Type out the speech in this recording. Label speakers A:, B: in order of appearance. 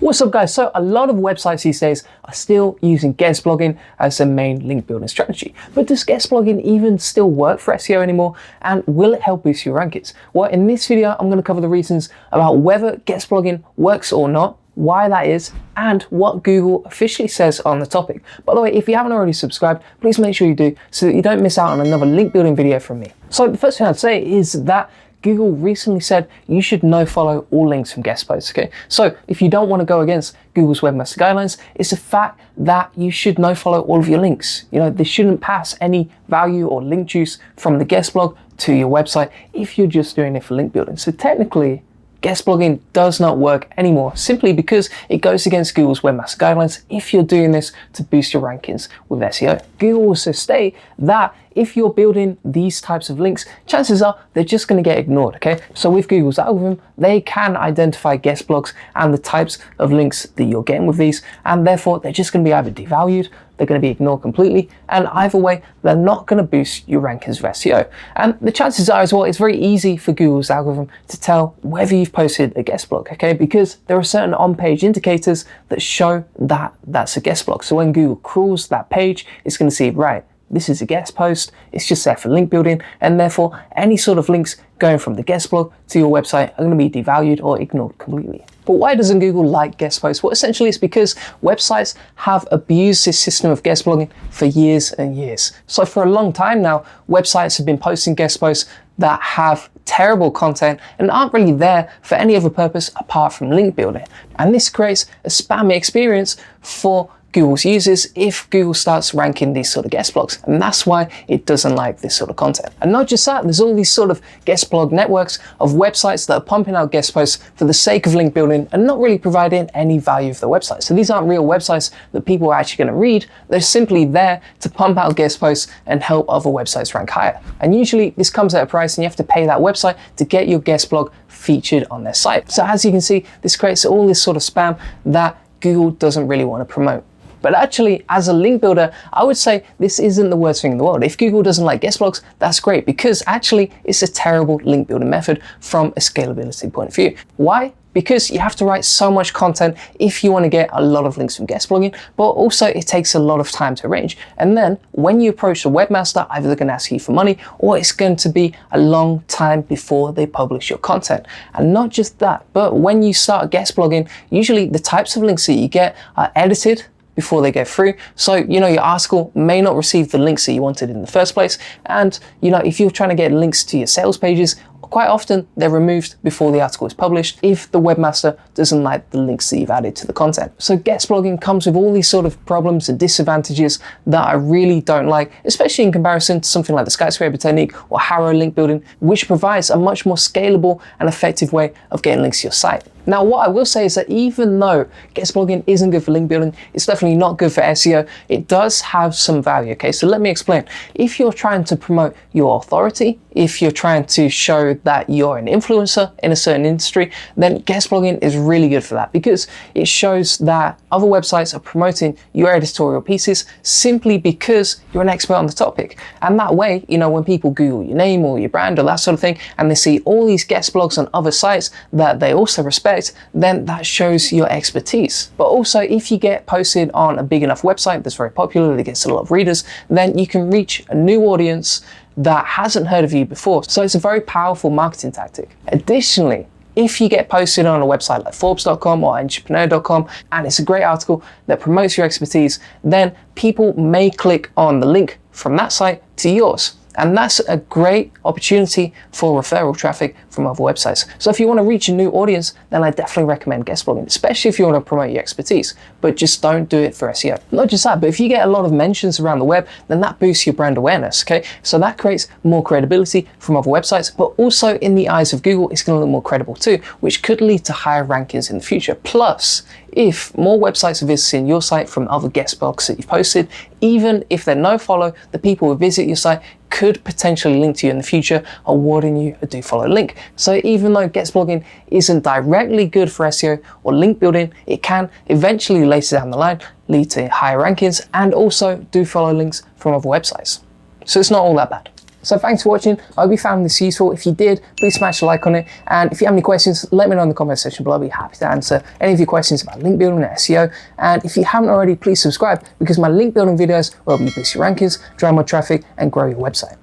A: What's up guys? So a lot of websites these days are still using guest blogging as their main link building strategy. But does guest blogging even still work for SEO anymore? And will it help boost your rankings? Well, in this video, I'm going to cover the reasons about whether guest blogging works or not, why that is, and what Google officially says on the topic. By the way, if you haven't already subscribed, please make sure you do so that you don't miss out on another link building video from me. So the first thing I'd say is that Google recently said you should no-follow all links from guest posts, okay? So if you don't want to go against Google's webmaster guidelines, it's the fact that you should no-follow all of your links. You know, they shouldn't pass any value or link juice from the guest blog to your website if you're just doing it for link building. So technically, guest blogging does not work anymore simply because it goes against Google's webmaster guidelines if you're doing this to boost your rankings with SEO. Google also state that if you're building these types of links, chances are they're just going to get ignored, okay? So with Google's algorithm, they can identify guest blogs and the types of links that you're getting with these, and therefore they're just going to be either devalued, they're going to be ignored completely, and either way, they're not going to boost your rankings for SEO. And the chances are as well, it's very easy for Google's algorithm to tell whether you've posted a guest blog, okay? Because there are certain on-page indicators that show that that's a guest blog. So when Google crawls that page, it's going to see, right, this is a guest post, it's just there for link building, and therefore any sort of links going from the guest blog to your website are going to be devalued or ignored completely. But why doesn't Google like guest posts? Well, essentially it's because websites have abused this system of guest blogging for years and years. So for a long time now, websites have been posting guest posts that have terrible content and aren't really there for any other purpose apart from link building. And this creates a spammy experience for Google's users if Google starts ranking these sort of guest blogs, and that's why it doesn't like this sort of content. And not just that, there's all these sort of guest blog networks of websites that are pumping out guest posts for the sake of link building and not really providing any value for the website. So these aren't real websites that people are actually going to read, they're simply there to pump out guest posts and help other websites rank higher. And usually this comes at a price and you have to pay that website to get your guest blog featured on their site. So as you can see, this creates all this sort of spam that Google doesn't really want to promote. But actually, as a link builder, I would say this isn't the worst thing in the world. If Google doesn't like guest blogs, that's great, because actually it's a terrible link building method from a scalability point of view. Why? Because you have to write so much content if you want to get a lot of links from guest blogging, but also it takes a lot of time to arrange. And then when you approach the webmaster, either they're going to ask you for money or it's going to be a long time before they publish your content. And not just that, but when you start guest blogging, usually the types of links that you get are edited before they go through. So, you know, your article may not receive the links that you wanted in the first place. And, you know, if you're trying to get links to your sales pages, quite often they're removed before the article is published if the webmaster doesn't like the links that you've added to the content. So guest blogging comes with all these sort of problems and disadvantages that I really don't like, especially in comparison to something like the skyscraper technique or Harrow link building, which provides a much more scalable and effective way of getting links to your site. Now, what I will say is that even though guest blogging isn't good for link building, it's definitely not good for SEO, it does have some value, okay? So let me explain. If you're trying to promote your authority, if you're trying to show that you're an influencer in a certain industry, then guest blogging is really good for that because it shows that other websites are promoting your editorial pieces simply because you're an expert on the topic. And that way, you know, when people Google your name or your brand or that sort of thing, and they see all these guest blogs on other sites that they also respect, then that shows your expertise. But also, if you get posted on a big enough website that's very popular, that gets a lot of readers, then you can reach a new audience that hasn't heard of you before. So it's a very powerful marketing tactic. Additionally, if you get posted on a website like Forbes.com or entrepreneur.com, and it's a great article that promotes your expertise, then people may click on the link from that site to yours. And that's a great opportunity for referral traffic from other websites. So if you want to reach a new audience, then I definitely recommend guest blogging, especially if you want to promote your expertise, but just don't do it for SEO. Not just that, but if you get a lot of mentions around the web, then that boosts your brand awareness, okay? So that creates more credibility from other websites, but also in the eyes of Google, it's going to look more credible too, which could lead to higher rankings in the future. Plus, if more websites are visiting your site from other guest blogs that you've posted, even if they're no follow, the people who visit your site could potentially link to you in the future, awarding you a do follow link. So even though guest blogging isn't directly good for SEO or link building, it can eventually later down the line lead to higher rankings and also do follow links from other websites. So it's not all that bad. So thanks for watching. I hope you found this useful. If you did, please smash a like on it. And if you have any questions, let me know in the comment section below. I'll be happy to answer any of your questions about link building and SEO. And if you haven't already, please subscribe, because my link building videos will help you boost your rankings, drive more traffic, and grow your website.